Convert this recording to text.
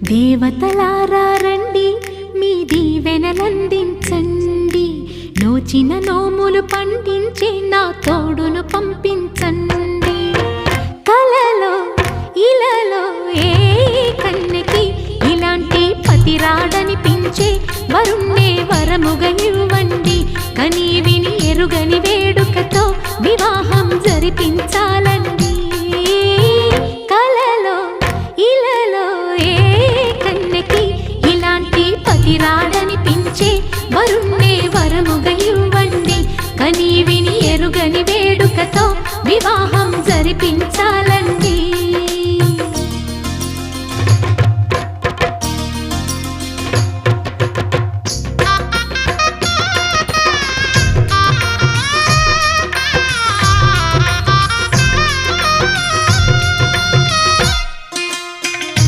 దేవతలారా రండి, మీ దీవెనలందించండి. నోచిన నోములు పండించే నా తోడును పంపించండి. కలలో ఇలలో ఏ కన్నెకి ఇలాంటి పతిరాడనిపించే వరుణ్ణే వరముగా ఇవ్వండి. కని విని ఎరుగని వేడుకతో వివాహం జరిపించాలండి. కలలో ఇలలో ఏ కన్నెకి ఇలాంటి పతిరాడనిపించే వరుణ్ణే వరముగా ఇవ్వండి. కని విని ఎరుగని వేడుకతో వివాహం జరిపించాలండి.